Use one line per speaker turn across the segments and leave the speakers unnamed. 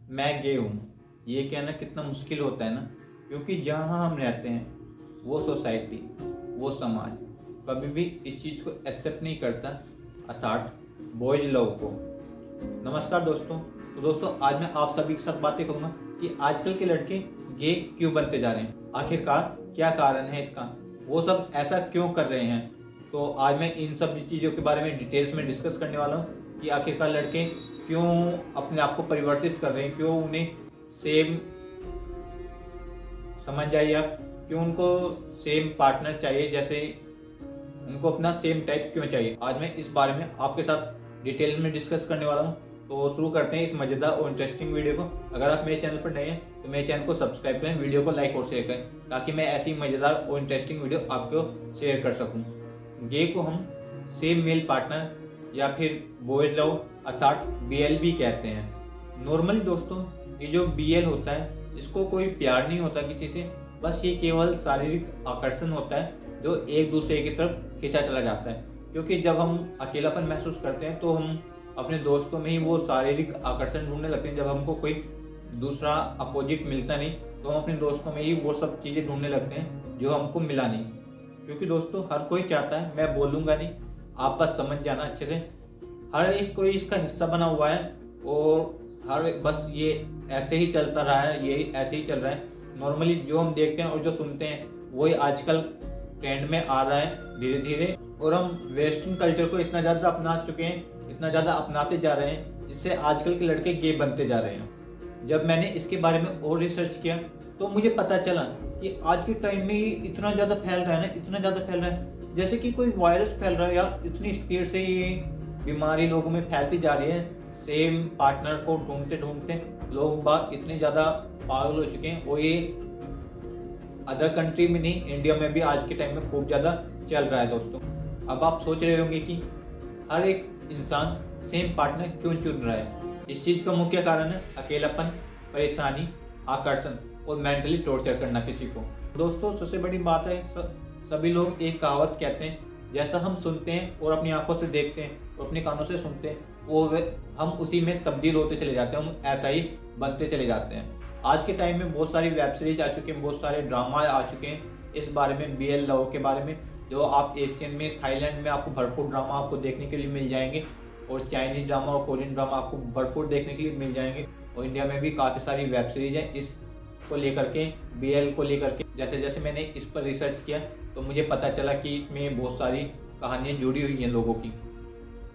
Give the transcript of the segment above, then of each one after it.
मैं गे हूँ, ये कहना कितना मुश्किल होता है ना, क्योंकि जहाँ हम रहते हैं वो सोसाइटी, वो समाज कभी भी इस चीज़ को एक्सेप्ट नहीं करता, अर्थात बॉयज लव को। नमस्कार दोस्तों। तो दोस्तों, आज मैं आप सभी के साथ बातें करूंगा कि आजकल के लड़के गे क्यों बनते जा रहे हैं, आखिरकार क्या कारण है इसका, वो सब ऐसा क्यों कर रहे हैं। तो आज मैं इन सब चीज़ों के बारे में डिटेल्स में डिस्कस करने वाला हूँ कि आखिरकार लड़के क्यों अपने आप को परिवर्तित कर रहे हैं, क्यों उन्हें सेम, समझ जाइए आप, क्यों उनको सेम पार्टनर चाहिए, जैसे उनको अपना सेम टाइप क्यों चाहिए। आज मैं इस बारे में आपके साथ डिटेल में डिस्कस करने वाला हूँ। तो शुरू करते हैं इस मजेदार और इंटरेस्टिंग वीडियो को। अगर आप मेरे चैनल पर नए हैं तो मेरे चैनल को सब्सक्राइब करें, वीडियो को लाइक और शेयर करें, ताकि मैं ऐसी मजेदार और इंटरेस्टिंग वीडियो आपको शेयर कर सकूँ। गे को हम सेम मेल पार्टनर या फिर बॉयज लव अर्थात BL भी कहते हैं। नॉर्मली दोस्तों, ये जो BL होता है इसको कोई प्यार नहीं होता किसी से, बस ये केवल शारीरिक आकर्षण होता है जो एक दूसरे की तरफ खींचा चला जाता है। क्योंकि जब हम अकेलापन महसूस करते हैं तो हम अपने दोस्तों में ही वो शारीरिक आकर्षण ढूंढने लगते हैं। जब हमको कोई दूसरा अपोजिट मिलता नहीं तो हम अपने दोस्तों में ही वो सब चीज़ें ढूंढने लगते हैं जो हमको मिला नहीं। क्योंकि दोस्तों, हर कोई चाहता है, मैं बोलूँगा नहीं, आप बस समझ जाना अच्छे से, हर एक कोई इसका हिस्सा बना हुआ है और हर बस ये ऐसे ही चलता रहा है, ये ऐसे ही चल रहा है। नॉर्मली जो हम देखते हैं और जो सुनते हैं वही आजकल ट्रेंड में आ रहा है धीरे धीरे, और हम वेस्टर्न कल्चर को इतना ज़्यादा अपना चुके हैं, इतना ज़्यादा अपनाते जा रहे हैं, जिससे आजकल के लड़के गे बनते जा रहे हैं। जब मैंने इसके बारे में और रिसर्च किया तो मुझे पता चला कि आज के टाइम में ये इतना ज़्यादा फैल रहा है ना, इतना ज़्यादा फैल रहा है जैसे कि कोई वायरस फैल रहा है, या इतनी स्पीड से ये बीमारी लोगों में फैलती जा रही है। सेम पार्टनर को ढूंढते ढूंढते लोग बाग इतने ज़्यादा पागल हो चुके हैं, और ये अदर कंट्री में नहीं, इंडिया में भी आज के टाइम में खूब ज़्यादा चल रहा है दोस्तों। अब आप सोच रहे होंगे कि हर एक इंसान सेम पार्टनर क्यों चुन रहा है। इस चीज़ का मुख्य कारण है अकेलापन, परेशानी, आकर्षण और मेंटली टॉर्चर करना किसी को। दोस्तों, सबसे बड़ी बात है, सभी लोग एक कहावत कहते हैं, जैसा हम सुनते हैं और अपनी आंखों से देखते हैं और अपने कानों से सुनते हैं, वो हम उसी में तब्दील होते चले जाते हैं, हम ऐसा ही बनते चले जाते हैं। आज के टाइम में बहुत सारी वेब सीरीज आ चुकी हैं, बहुत सारे ड्रामा आ चुके हैं इस बारे में, BL लव के बारे में, जो आप एशियन में, थाईलैंड में आपको भरपूर ड्रामा आपको देखने के लिए मिल जाएंगे, और चाइनीज ड्रामा और कोरियन ड्रामा आपको भरपूर देखने के लिए मिल जाएंगे। और इंडिया में भी काफ़ी सारी वेब सीरीज हैं इस को लेकर के, BL को लेकर के। जैसे जैसे मैंने इस पर रिसर्च किया तो मुझे पता चला कि इसमें बहुत सारी कहानियाँ जुड़ी हुई हैं लोगों की।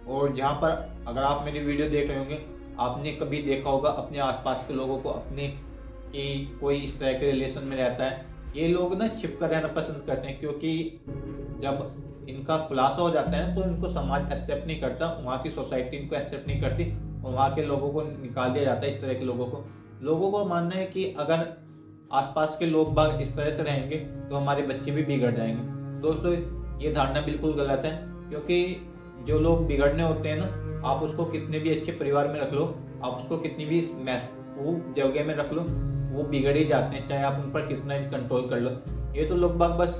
और जहाँ पर अगर आप मेरी वीडियो देख रहे होंगे, आपने कभी देखा होगा अपने आसपास के लोगों को, अपने कि कोई इस तरह के रिलेशन में रहता है, ये लोग ना छिप कर रहना पसंद करते हैं, क्योंकि जब इनका खुलासा हो जाता है तो इनको समाज एक्सेप्ट नहीं करता, वहाँ की सोसाइटी इनको एक्सेप्ट नहीं करती, और वहाँ के लोगों को निकाल दिया जाता है। इस तरह के लोगों को मानना है कि अगर आसपास के लोग बाग इस तरह से रहेंगे तो हमारे बच्चे भी बिगड़ जाएंगे। दोस्तों, ये धारणा बिल्कुल गलत है, क्योंकि जो लोग बिगड़ने होते हैं ना, आप उसको कितने भी अच्छे परिवार में रख लो, आप उसको कितनी भी महफूज जगह में रख लो, वो बिगड़ ही जाते हैं, चाहे आप उन पर कितना भी कंट्रोल कर लो। ये तो लोग बाग बस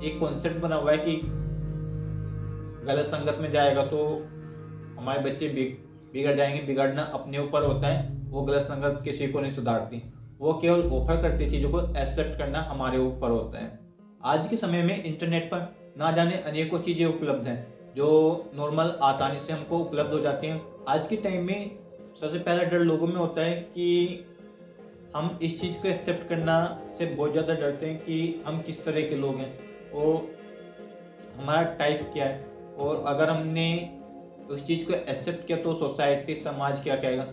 एक कॉन्सेप्ट बना हुआ है कि गलत संगत में जाएगा तो हमारे बच्चे बिगड़ जाएंगे। बिगड़ना अपने ऊपर होता है, वो गलत संगत किसी को नहीं सुधारती, वो केवल ऑफर करती चीज़ों को एक्सेप्ट करना हमारे ऊपर होता है। आज के समय में इंटरनेट पर ना जाने अनेकों चीज़ें उपलब्ध हैं जो नॉर्मल आसानी से हमको उपलब्ध हो जाती हैं। आज के टाइम में सबसे पहला डर लोगों में होता है कि हम इस चीज़ को एक्सेप्ट करना से बहुत ज़्यादा डरते हैं कि हम किस तरह के लोग हैं और हमारा टाइप क्या है, और अगर हमने उस चीज़ को एक्सेप्ट किया तो सोसाइटी, समाज क्या कहेगा।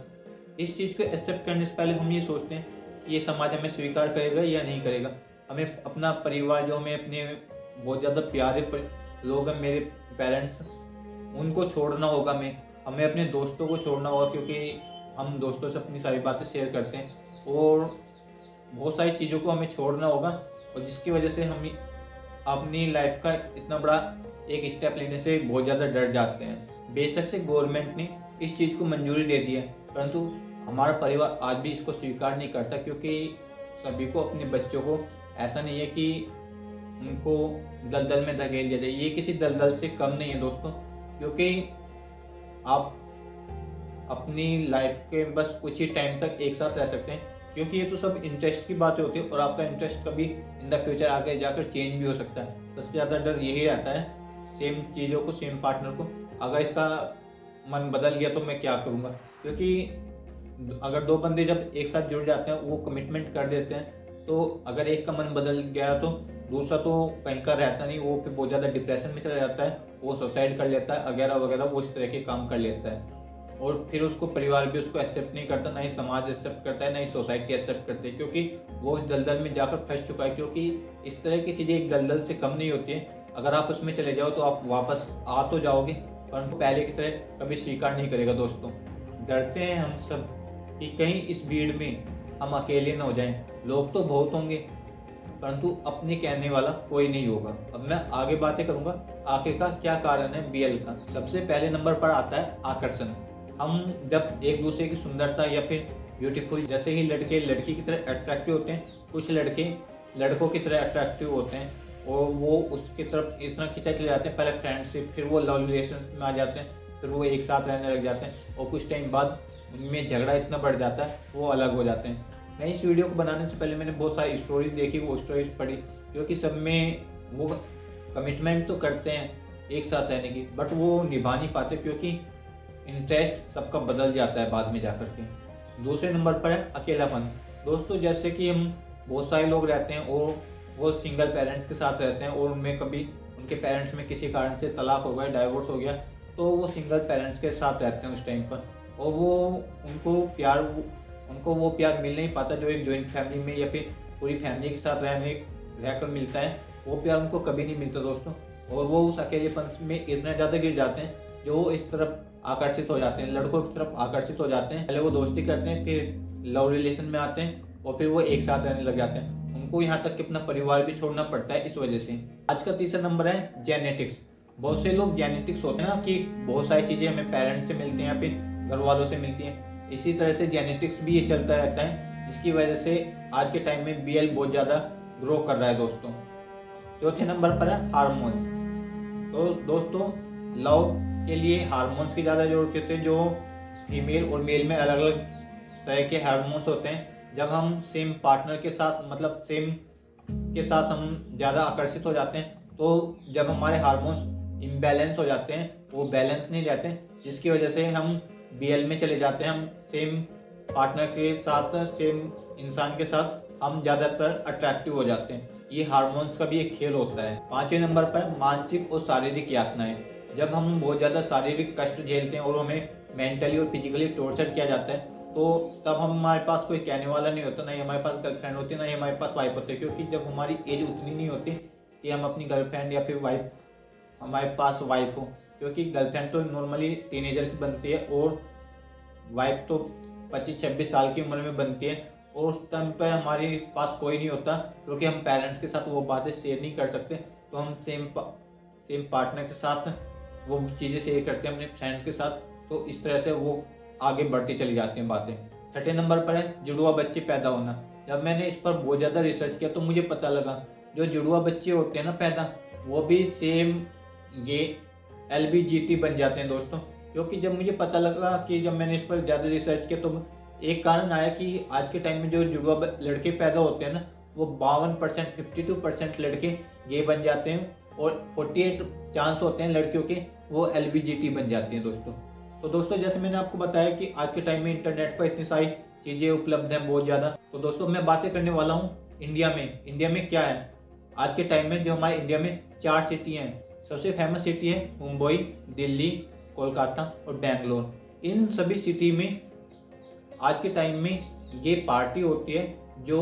इस चीज़ को एक्सेप्ट करने से पहले हम ये सोचते हैं कि ये समाज हमें स्वीकार करेगा या नहीं करेगा। हमें अपना परिवार, जो हमें अपने बहुत ज़्यादा प्यारे लोग हैं, मेरे पेरेंट्स, उनको छोड़ना होगा, हमें अपने दोस्तों को छोड़ना होगा, क्योंकि हम दोस्तों से अपनी सारी बातें शेयर करते हैं, और बहुत सारी चीज़ों को हमें छोड़ना होगा, और जिसकी वजह से हम अपनी लाइफ का इतना बड़ा एक स्टेप लेने से बहुत ज़्यादा डर जाते हैं। बेशक से गवर्नमेंट ने इस चीज़ को मंजूरी दे दी है, परंतु हमारा परिवार आज भी इसको स्वीकार नहीं करता, क्योंकि सभी को अपने बच्चों को ऐसा नहीं है कि उनको दलदल में धकेल दिया जाए। ये किसी दलदल से कम नहीं है दोस्तों, क्योंकि आप अपनी लाइफ के बस कुछ ही टाइम तक एक साथ रह सकते हैं, क्योंकि ये तो सब इंटरेस्ट की बातें होती है और आपका इंटरेस्ट कभी इन द फ्यूचर आगे जाकर चेंज भी हो सकता है। सबसे ज़्यादा डर यही रहता है सेम चीज़ों को, सेम पार्टनर को, अगर इसका मन बदल गया तो मैं क्या करूँगा। क्योंकि अगर दो बंदे जब एक साथ जुड़ जाते हैं, वो कमिटमेंट कर देते हैं, तो अगर एक का मन बदल गया तो दूसरा तो कहीं का रहता नहीं, वो फिर बहुत ज़्यादा डिप्रेशन में चला जाता है, वो सुसाइड कर लेता है वगैरह वगैरह, वो इस तरह के काम कर लेता है। और फिर उसको परिवार भी उसको एक्सेप्ट नहीं करता, ना ही समाज एक्सेप्ट करता है, ना ही सोसाइटी एक्सेप्ट करती है, क्योंकि वो इस दलदल में जाकर फंस चुका है। क्योंकि इस तरह की चीज़ें एक दलदल से कम नहीं होती है। अगर आप उसमें चले जाओ तो आप वापस आ तो जाओगे, परंतु पहले की तरह कभी स्वीकार नहीं करेगा। दोस्तों, डरते हैं हम सब कि कहीं इस भीड़ में हम अकेले न हो जाएं। लोग तो बहुत होंगे, परंतु अपने कहने वाला कोई नहीं होगा। अब मैं आगे बातें करूंगा आखिर का क्या कारण है बीएल का। सबसे पहले नंबर पर आता है आकर्षण। हम जब एक दूसरे की सुंदरता या फिर ब्यूटीफुल, जैसे ही लड़के लड़की की तरह अट्रैक्टिव होते हैं, कुछ लड़के लड़कों की तरह अट्रैक्टिव होते हैं और वो उसकी तरफ इतना खिंचा चले जाते हैं, पहले फ्रेंडशिप, फिर वो लव रिलेशन में आ जाते हैं, फिर वो एक साथ रहने लग जाते हैं और कुछ टाइम बाद उनमें झगड़ा इतना बढ़ जाता है वो अलग हो जाते हैं। मैं इस वीडियो को बनाने से पहले मैंने बहुत सारी स्टोरीज देखी, वो स्टोरीज पढ़ी, क्योंकि सब में वो कमिटमेंट तो करते हैं एक साथ रहने की, बट वो निभा नहीं पाते क्योंकि इंटरेस्ट सबका बदल जाता है बाद में जाकर के। दूसरे नंबर पर है अकेलापन। दोस्तों, जैसे कि हम बहुत सारे लोग रहते हैं और वो सिंगल पेरेंट्स के साथ रहते हैं और उनमें कभी उनके पेरेंट्स में किसी कारण से तलाक हो गया, डाइवोर्स हो गया, तो वो सिंगल पेरेंट्स के साथ रहते हैं उस टाइम पर, और उनको वो प्यार मिल नहीं पाता जो एक जॉइंट फैमिली में या फिर पूरी फैमिली के साथ रहकर मिलता है। वो प्यार उनको कभी नहीं मिलता दोस्तों, और वो उस अकेलेपन में इतना ज़्यादा गिर जाते हैं जो वो इस तरफ आकर्षित हो जाते हैं, लड़कों की तरफ आकर्षित हो जाते हैं। पहले वो दोस्ती करते हैं, फिर लव रिलेशन में आते हैं और फिर वो एक साथ रहने लग जाते हैं। उनको यहाँ तक कि अपना परिवार भी छोड़ना पड़ता है इस वजह से। आज का तीसरा नंबर है जेनेटिक्स। बहुत से लोग जेनेटिक्स होते हैं ना कि बहुत सारी चीज़ें हमें पेरेंट्स से मिलती हैं या फिर घर वालों से मिलती हैं, इसी तरह से जेनेटिक्स भी ये चलता रहता है, जिसकी वजह से आज के टाइम में बीएल बहुत ज़्यादा ग्रो कर रहा है दोस्तों। चौथे नंबर पर है हार्मोन्स। तो दोस्तों, लव के लिए हार्मोन्स की ज़्यादा जरूरत होती है, जो फीमेल और मेल में अलग अलग तरह के हार्मोन्स होते हैं। जब हम सेम पार्टनर के साथ, मतलब सेम के साथ हम ज़्यादा आकर्षित हो जाते हैं, तो जब हमारे हार्मोन्स इम्बैलेंस हो जाते हैं, वो बैलेंस नहीं रहते हैं, जिसकी वजह से हम बीएल में चले जाते हैं। हम सेम पार्टनर के साथ, सेम इंसान के साथ हम ज़्यादातर अट्रैक्टिव हो जाते हैं। ये हार्मोन्स का भी एक खेल होता है। पांचवें नंबर पर मानसिक और शारीरिक यातनाएं। जब हम बहुत ज़्यादा शारीरिक कष्ट झेलते हैं और हमें मेंटली और फिजिकली टॉर्चर किया जाता है, तो तब हमारे पास कोई कहने वाला नहीं होता, ना ही हमारे पास गर्लफ्रेंड होती है, ना ही हमारे पास वाइफ होती है। क्योंकि जब हमारी एज उतनी नहीं होती कि हम अपनी गर्लफ्रेंड या फिर वाइफ, हमारे पास वाइफ हो, क्योंकि गर्लफ्रेंड तो नॉर्मली टीनेजर की बनती है और वाइफ तो 25-26 साल की उम्र में बनती है, और उस टाइम पर हमारे पास कोई नहीं होता, क्योंकि हम पेरेंट्स के साथ वो बातें शेयर नहीं कर सकते। तो हम सेम पार्टनर के साथ वो चीज़ें शेयर करते हैं अपने फ्रेंड्स के साथ, तो इस तरह से वो आगे बढ़ती चली जाती हैं बातें। छठे नंबर पर है जुड़वा बच्चे पैदा होना। जब मैंने इस पर बहुत ज़्यादा रिसर्च किया तो मुझे पता लगा जो जुड़वा बच्चे होते हैं ना पैदा, वो भी सेम गे LBGT बन जाते हैं दोस्तों। क्योंकि जब मुझे पता लगा कि जब मैंने इस पर ज़्यादा रिसर्च किया तो एक कारण आया कि आज के टाइम में जो जुड़वा लड़के पैदा होते हैं ना, वो 52%, 52% लड़के गे बन जाते हैं और 48 चांस होते हैं लड़कियों के वो LBGT बन जाती हैं दोस्तों। तो दोस्तों, जैसे मैंने आपको बताया कि आज के टाइम में इंटरनेट पर इतनी सारी चीज़ें उपलब्ध हैं बहुत ज़्यादा। तो दोस्तों, मैं बातें करने वाला हूँ इंडिया में क्या है। आज के टाइम में जो हमारे इंडिया में 4 सिटी हैं, सबसे फेमस सिटी है मुंबई, दिल्ली, कोलकाता और बेंगलोर। इन सभी सिटी में आज के टाइम में ये पार्टी होती है जो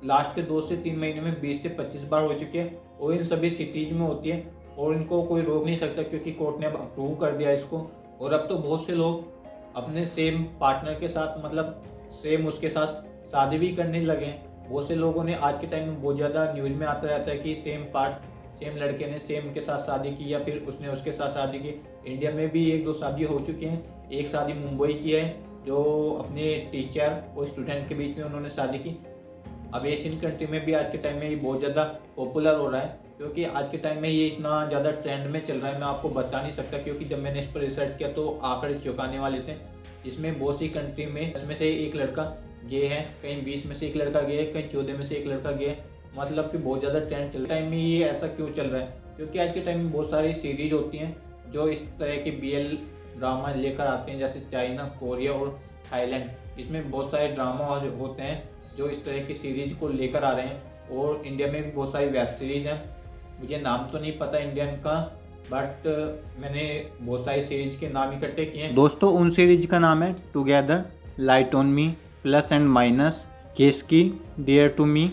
लास्ट के 2 से 3 महीने में 20 से 25 बार हो चुकी है, और इन सभी सिटीज में होती है और इनको कोई रोक नहीं सकता क्योंकि कोर्ट ने अब अप्रूव कर दिया इसको। और अब तो बहुत से लोग अपने सेम पार्टनर के साथ, मतलब सेम उसके साथ शादी भी करने लगे हैं। बहुत से लोगों ने आज के टाइम में बहुत ज़्यादा न्यूज़ में आता रहता है कि सेम लड़के ने सेम के साथ शादी की या फिर उसने उसके साथ शादी की। इंडिया में भी 1-2 शादी हो चुकी हैं। एक शादी मुंबई की है जो अपने टीचर और स्टूडेंट के बीच में उन्होंने शादी की। अब एशियन कंट्री में भी आज के टाइम में ये बहुत ज़्यादा पॉपुलर हो रहा है, क्योंकि आज के टाइम में ये इतना ज़्यादा ट्रेंड में चल रहा है, मैं आपको बता नहीं सकता। क्योंकि जब मैंने इस पर रिसर्च किया तो आंकड़े चौंकाने वाले थे। इसमें बहुत सी कंट्री में 10 में से एक लड़का गे है, कहीं 20 में से एक लड़का गे है, कहीं 14 में से एक लड़का गे है। मतलब कि बहुत ज़्यादा ट्रेंड चल रहा है। टाइम में ये ऐसा क्यों चल रहा है? क्योंकि आज के टाइम में बहुत सारी सीरीज होती हैं जो इस तरह के BL ड्रामा लेकर आते हैं, जैसे चाइना, कोरिया और थाईलैंड। इसमें बहुत सारे ड्रामा होते हैं जो इस तरह की सीरीज को लेकर आ रहे हैं। और इंडिया में भी बहुत सारी वेब सीरीज हैं, मुझे नाम तो नहीं पता इंडियन का, बट मैंने बहुत सारी सीरीज के नाम इकट्ठे किए हैं दोस्तों। उन सीरीज का नाम है together, light on me, plus and minus, केसकी, dear to me,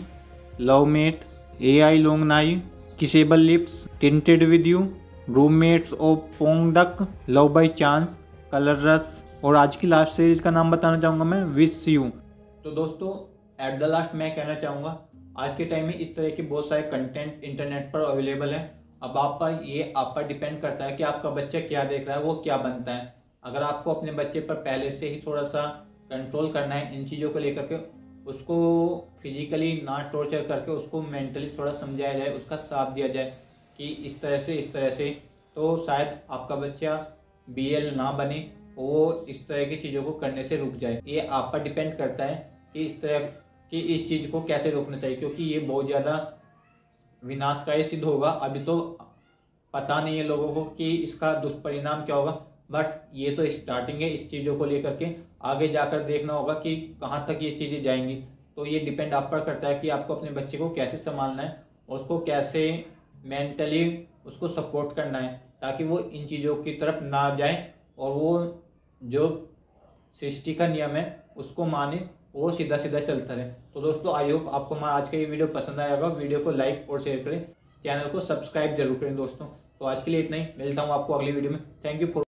love mate, AI long night, kissable lips, tinted with you, roommates of Poongduck, love by chance, colour rush, और आज की लास्ट सीरीज का नाम बताना चाहूँगा मैं, विश यू। तो दोस्तों एट द लास्ट मैं कहना चाहूँगा, आज के टाइम में इस तरह के बहुत सारे कंटेंट इंटरनेट पर अवेलेबल है। अब आप पर डिपेंड करता है कि आपका बच्चा क्या देख रहा है, वो क्या बनता है। अगर आपको अपने बच्चे पर पहले से ही थोड़ा सा कंट्रोल करना है इन चीज़ों को लेकर के, उसको फिजिकली ना टॉर्चर करके उसको मेंटली थोड़ा समझाया जाए, उसका साथ दिया जाए कि इस तरह से, तो शायद आपका बच्चा BL ना बने, वो इस तरह की चीज़ों को करने से रुक जाए। ये आप पर डिपेंड करता है कि इस तरह की इस चीज़ को कैसे रोकना चाहिए, क्योंकि ये बहुत ज़्यादा विनाशकारी सिद्ध होगा। अभी तो पता नहीं है लोगों को कि इसका दुष्परिणाम क्या होगा, बट ये तो स्टार्टिंग है इस चीज़ों को लेकर के। आगे जाकर देखना होगा कि कहाँ तक ये चीज़ें जाएंगी। तो ये डिपेंड आप पर करता है कि आपको अपने बच्चे को कैसे संभालना है और उसको कैसे मेंटली उसको सपोर्ट करना है, ताकि वो इन चीज़ों की तरफ ना जाए और वो जो सृष्टि का नियम है उसको माने, वो सीधा सीधा चलता रहे। तो दोस्तों आई होप आपको हमारा आज का ये वीडियो पसंद आया होगा। वीडियो को लाइक और शेयर करें, चैनल को सब्सक्राइब जरूर करें दोस्तों। तो आज के लिए इतना ही, मिलता हूँ आपको अगली वीडियो में। Thank you for